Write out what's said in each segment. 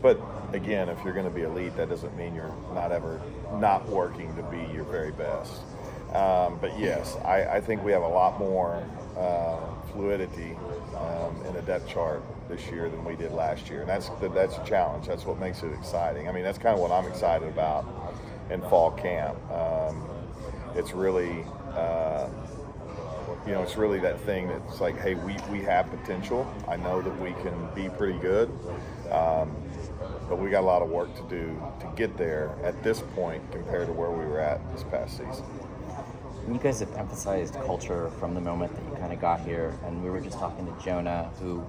But again, if you're going to be elite, that doesn't mean you're not ever not working to be your very best. But yes, I think we have a lot more fluidity in the depth chart this year than we did last year, and that's a challenge. That's what makes it exciting. I mean, that's kind of what I'm excited about in fall camp. It's really, it's really that thing that's like, hey, we have potential. I know that we can be pretty good, but we got a lot of work to do to get there at this point compared to where we were at this past season. You guys have emphasized culture from the moment that you kind of got here, and we were just talking to Jonah, who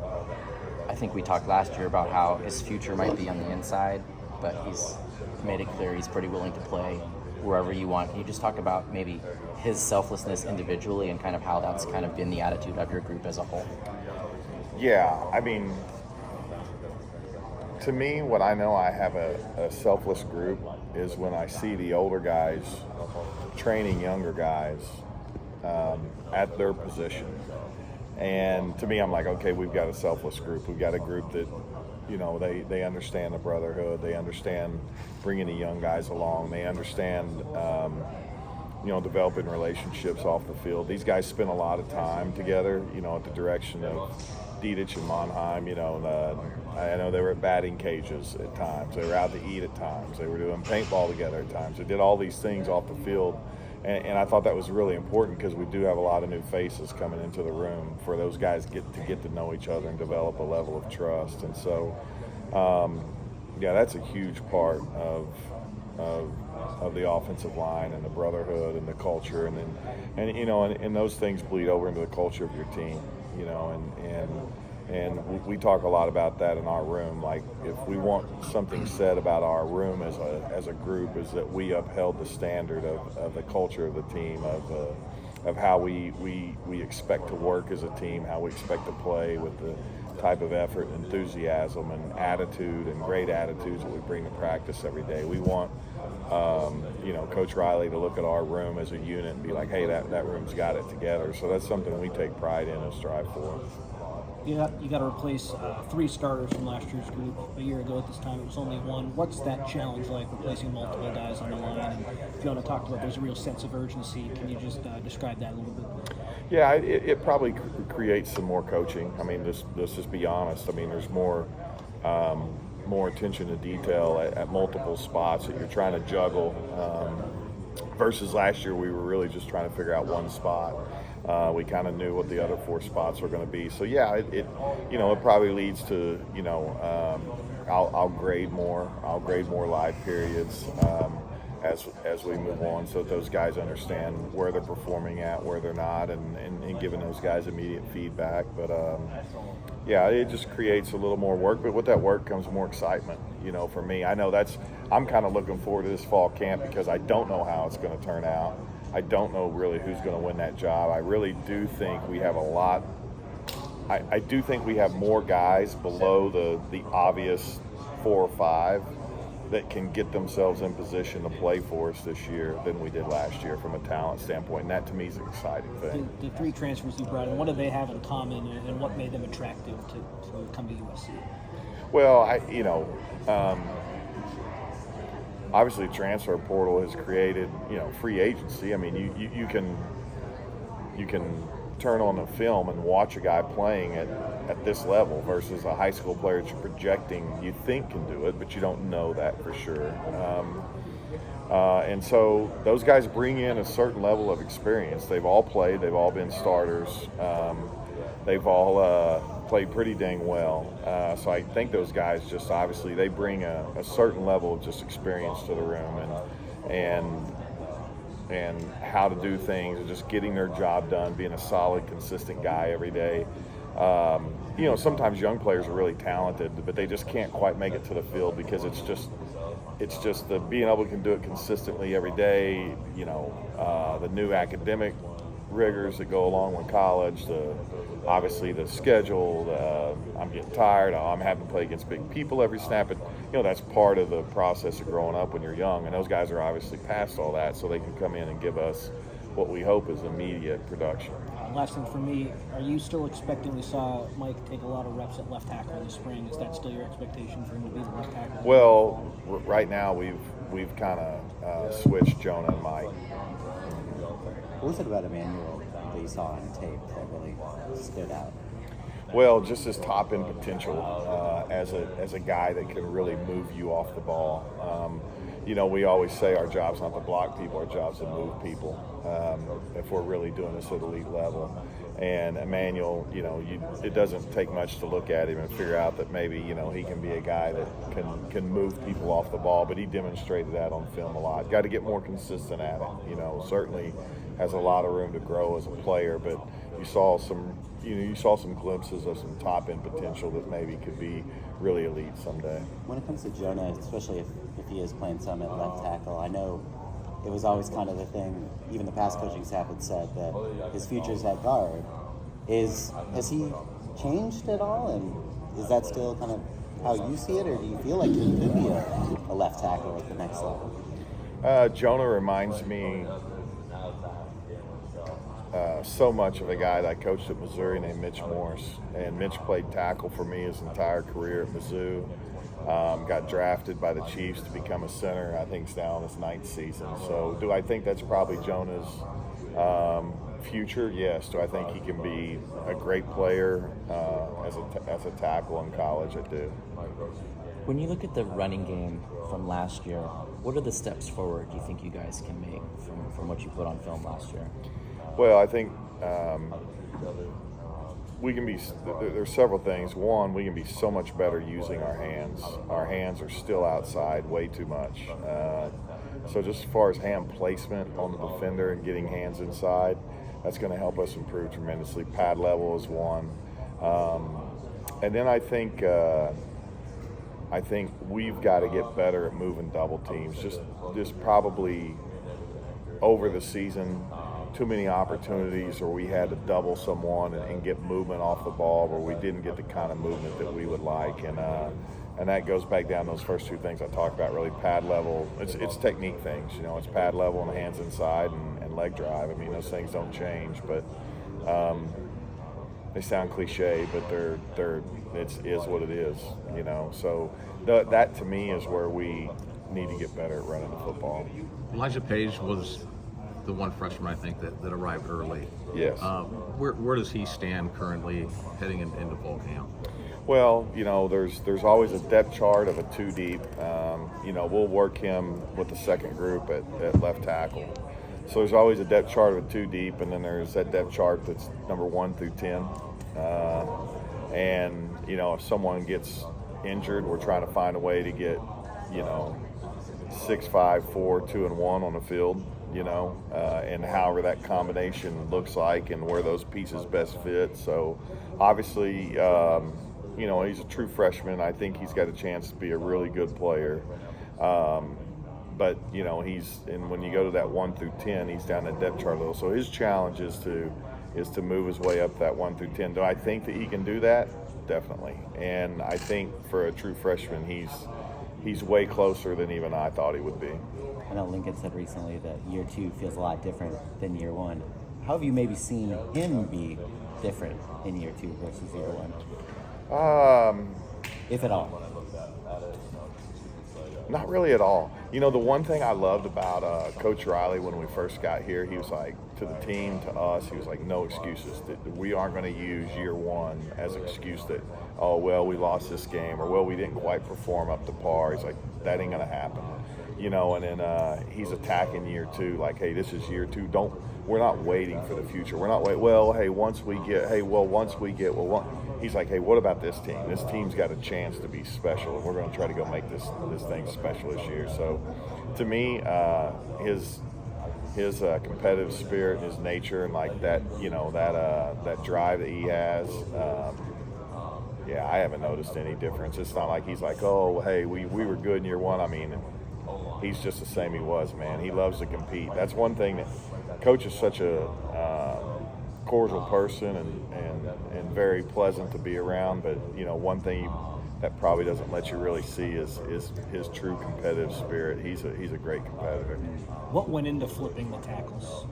I think we talked last year about how his future might be on the inside, but he's made it clear he's pretty willing to play wherever you want. Can you just talk about maybe his selflessness individually and kind of how that's kind of been the attitude of your group as a whole? Yeah, I mean, to me, what I know I have a selfless group is when I see the older guys training younger guys at their position. And to me, I'm like, okay, we've got a selfless group. We've got a group that, they understand the brotherhood. They understand bringing the young guys along. They understand, developing relationships off the field. These guys spend a lot of time together, at the direction of Dietich and Monheim. I know they were at batting cages at times. They were out to eat at times. They were doing paintball together at times. They did all these things off the field. And I thought that was really important because we do have a lot of new faces coming into the room for those guys get to know each other and develop a level of trust. And so, that's a huge part of the offensive line and the brotherhood and the culture. And those things bleed over into the culture of your team, and we talk a lot about that in our room. Like, if we want something said about our room as a group, is that we upheld the standard of the culture of the team, of how we expect to work as a team, how we expect to play with the type of effort, enthusiasm, and attitude, and great attitudes that we bring to practice every day. We want, Coach Riley to look at our room as a unit and be like, hey, that room's got it together. So that's something we take pride in and strive for. You got to replace 3 starters from last year's group. A year ago at this time, it was only 1. What's that challenge like, replacing multiple guys on the line? And Jonah talked about there's a real sense of urgency. Can you just describe that a little bit? Yeah, it probably creates some more coaching. I mean, let's just be honest. I mean, there's more attention to detail at multiple spots that you're trying to juggle. Versus last year, we were really just trying to figure out one spot. We kind of knew what the other 4 spots were going to be. So yeah, it probably leads to, I'll grade more. I'll grade more live periods as we move on, so that those guys understand where they're performing at, where they're not, and giving those guys immediate feedback. But it just creates a little more work. But with that work comes more excitement. For me, I know I'm kind of looking forward to this fall camp because I don't know how it's going to turn out. I don't know really who's going to win that job. I really do think we have a lot. I do think we have more guys below the obvious 4 or 5 that can get themselves in position to play for us this year than we did last year from a talent standpoint. And that to me is an exciting thing. The 3 transfers you brought in, what do they have in common, and what made them attractive to come to USC? Well, obviously, the transfer portal has created, free agency. I mean, you can turn on the film and watch a guy playing at this level versus a high school player that you're projecting you think can do it, but you don't know that for sure. And so those guys bring in a certain level of experience. They've all played. They've all been starters. They've all played pretty dang well. So I think those guys just obviously they bring a certain level of just experience to the room and how to do things and just getting their job done, being a solid, consistent guy every day. Sometimes young players are really talented, but they just can't quite make it to the field because it's just the being able to do it consistently every day. The new academic rigors that go along with college, obviously the schedule, I'm getting tired, I'm having to play against big people every snap. But, that's part of the process of growing up when you're young. And those guys are obviously past all that, so they can come in and give us what we hope is immediate production. Last thing for me, are you still expecting? We saw Mike take a lot of reps at left tackle in the spring. Is that still your expectation for him to be the left tackle? Well, right now we've kind of switched Jonah and Mike. What was it about Emmanuel that you saw on tape that really stood out? Well, just his top end potential as a guy that can really move you off the ball. We always say our job's not to block people, our job's to move people if we're really doing this at elite level. And Emmanuel, it doesn't take much to look at him and figure out that maybe, he can be a guy that can move people off the ball, but he demonstrated that on film a lot. Got to get more consistent at it, certainly has a lot of room to grow as a player, but you saw some glimpses of some top end potential that maybe could be really elite someday. When it comes to Jonah, especially if he is playing some at left tackle, I know it was always kind of the thing, even the past coaching staff had said that his future's at guard. Has he changed at all, and is that still kind of how you see it, or do you feel like he could be a left tackle at the next level? Jonah reminds me so much of a guy that I coached at Missouri named Mitch Morse, and Mitch played tackle for me his entire career at Mizzou. Got drafted by the Chiefs to become a center. I think he's now in his 9th season. So do I think that's probably Jonah's future? Yes. Do I think he can be a great player as a tackle in college? I do. When you look at the running game from last year, what are the steps forward you think you guys can make from what you put on film last year? Well, I think we can be. There's several things. One, we can be so much better using our hands. Our hands are still outside way too much. So just as far as hand placement on the defender and getting hands inside, that's going to help us improve tremendously. Pad level is one, and then I think we've got to get better at moving double teams. Just probably over the season, too many opportunities where we had to double someone and get movement off the ball where we didn't get the kind of movement that we would like, and that goes back down to those first two things I talked about. Really, pad level. It's technique things. It's pad level and hands inside and leg drive. I mean, those things don't change, but they sound cliche, but it is what it is. So that to me is where we need to get better at running the football. Elijah Page was the one freshman I think that arrived early. Yes. Where does he stand currently heading into fall camp? Well, there's always a depth chart of a 2 deep. We'll work him with the second group at left tackle. So there's always a depth chart of a 2 deep, and then there's that depth chart that's number 1 through 10. And if someone gets injured, we're trying to find a way to get 6, 5, 4, 2, and 1 on the field. And however that combination looks like and where those pieces best fit. So obviously, he's a true freshman. I think he's got a chance to be a really good player. But when you go to that 1 through 10, he's down that depth chart level. So his challenge is to move his way up that 1 through 10. Do I think that he can do that? Definitely. And I think for a true freshman, he's way closer than even I thought he would be. I know Lincoln said recently that year 2 feels a lot different than year 1. How have you maybe seen him be different in year 2 versus year 1? If at all. Not really at all. The one thing I loved about Coach Riley when we first got here, he was like, to the team, to us, he was like, no excuses. We aren't going to use year 1 as an excuse that, oh, well, we lost this game, or, well, we didn't quite perform up to par. He's like, that ain't going to happen. And then he's attacking year 2, like, hey, this is year 2. We're not waiting for the future. We're not waiting. Well, hey, once we get, he's like, hey, what about this team? This team's got a chance to be special, and we're going to try to go make this thing special this year. So, to me, his competitive spirit, his nature, and like that, that drive that he has. I haven't noticed any difference. It's not like he's like, oh, hey, we were good in year 1. I mean, he's just the same he was, man. He loves to compete. That's one thing that Coach is such a cordial person and very pleasant to be around. But one thing that probably doesn't let you really see is his true competitive spirit. He's a great competitor. What went into flipping the tackles?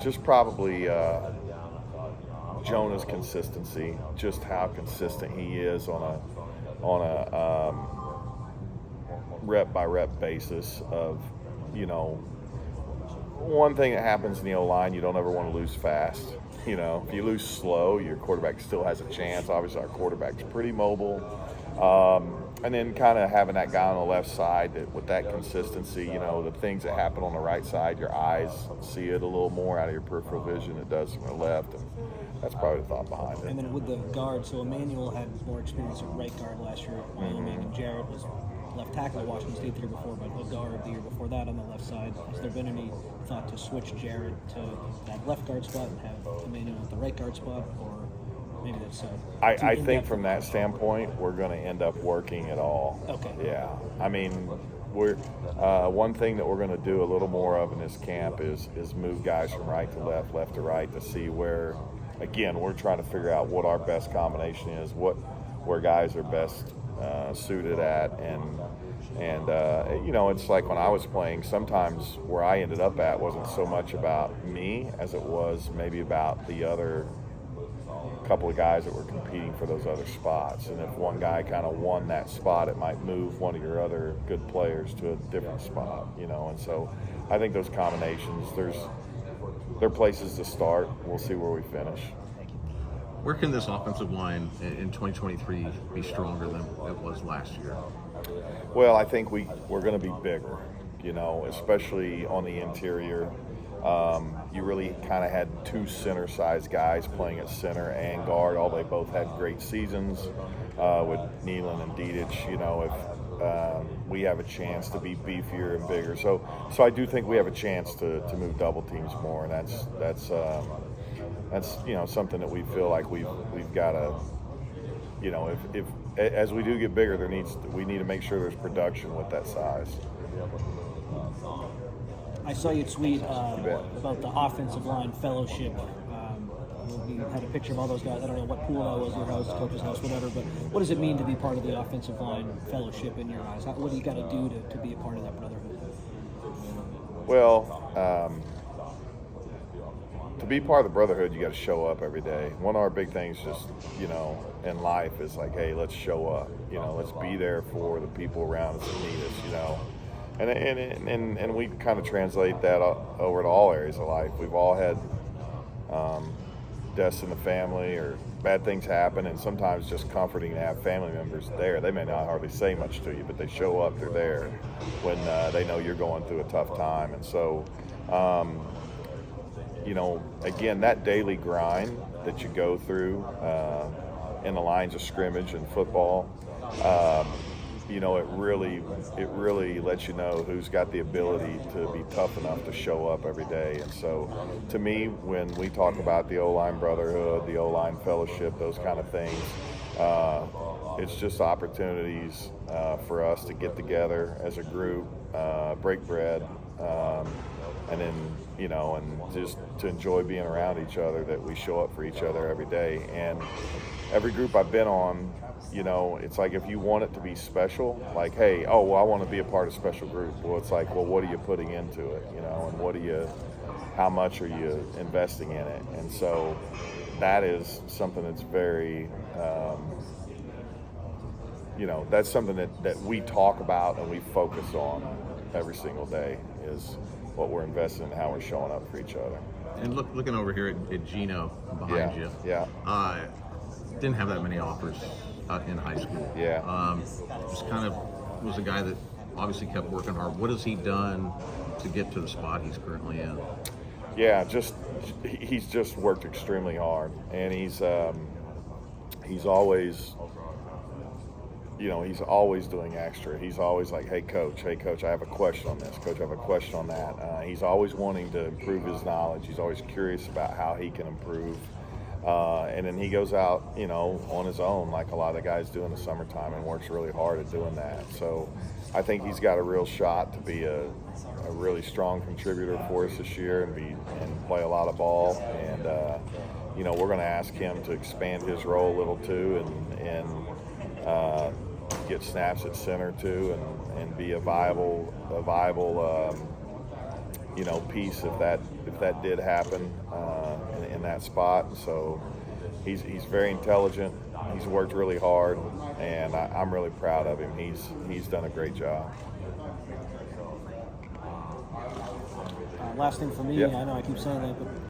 Just probably Jonah's consistency, just how consistent he is on a rep by rep basis of, one thing that happens in the O-line, you don't ever want to lose fast. If you lose slow, your quarterback still has a chance. Obviously, our quarterback's pretty mobile. And then kind of having that guy on the left side with that consistency, the things that happen on the right side, your eyes see it a little more out of your peripheral vision it does from the left. And that's probably the thought behind it. And then with the guard, so Emmanuel had more experience at right guard last year at Wyoming, and Jarrett was left tackle at Washington State the year before, but a guard the year before that on the left side. Has there been any thought to switch Jarrett to that left guard spot and have Emmanuel at the right guard spot, or maybe that's I think from that standpoint, we're going to end up working it all. Okay. Yeah. I mean, we're one thing that we're going to do a little more of in this camp is move guys from right to left, left to right, to see where, again, we're trying to figure out what our best combination is, where guys are best suited at, and it's like when I was playing, sometimes where I ended up at wasn't so much about me as it was maybe about the other couple of guys that were competing for those other spots. And if one guy kind of won that spot, it might move one of your other good players to a different spot, and so I think those combinations, they're places to start. We'll see where we finish. Where can this offensive line in 2023 be stronger than it was last year? Well, I think we're going to be bigger, especially on the interior. You really kind of had two center-sized guys playing at center and guard. They both had great seasons with Nealon and Dedich. If we have a chance to be beefier and bigger, so I do think we have a chance to move double teams more, and that's something that we feel like we've got to, if as we do get bigger, we need to make sure there's production with that size. I saw you tweet about the offensive line fellowship. You had a picture of all those guys. I don't know what pool that was, your house, coach's house, whatever. But what does it mean to be part of the offensive line fellowship in your eyes? What do you got to do to be a part of that brotherhood? Well, to be part of the brotherhood, you got to show up every day. One of our big things, just in life, is like, hey, let's show up. Let's be there for the people around us that need us. And we kind of translate that over to all areas of life. We've all had deaths in the family or bad things happen, and sometimes just comforting to have family members there. They may not hardly say much to you, but they show up, they're there when they know you're going through a tough time. And so, again, that daily grind that you go through in the lines of scrimmage in football, it really lets you know who's got the ability to be tough enough to show up every day. And so, to me, when we talk about the O-line brotherhood, the O-line fellowship, those kind of things, it's just opportunities for us to get together as a group, break bread, and then, and just to enjoy being around each other, that we show up for each other every day. And every group I've been on, it's like if you want it to be special, like, hey, I want to be a part of a special group. Well, it's like, well, what are you putting into it, and how much are you investing in it? And so that is something that's very, that's something that we talk about and we focus on every single day, is what we're investing in, how we're showing up for each other. And looking over here at Gino behind you. Yeah. Didn't have that many offers in high school. Yeah. Just kind of was a guy that obviously kept working hard. What has he done to get to the spot he's currently in? Yeah, he's just worked extremely hard, and he's always, he's always doing extra. He's always like, hey coach, I have a question on this. Coach, I have a question on that. He's always wanting to improve his knowledge. He's always curious about how he can improve. And then he goes out, on his own, like a lot of the guys do in the summertime, and works really hard at doing that. So I think he's got a real shot to be a really strong contributor for us this year and play a lot of ball. And we're going to ask him to expand his role a little too, and get snaps at center too, and be a viable piece if that did happen in that spot. So he's very intelligent. He's worked really hard, and I'm really proud of him. He's done a great job. Last thing for me, Yep. I know I keep saying that, but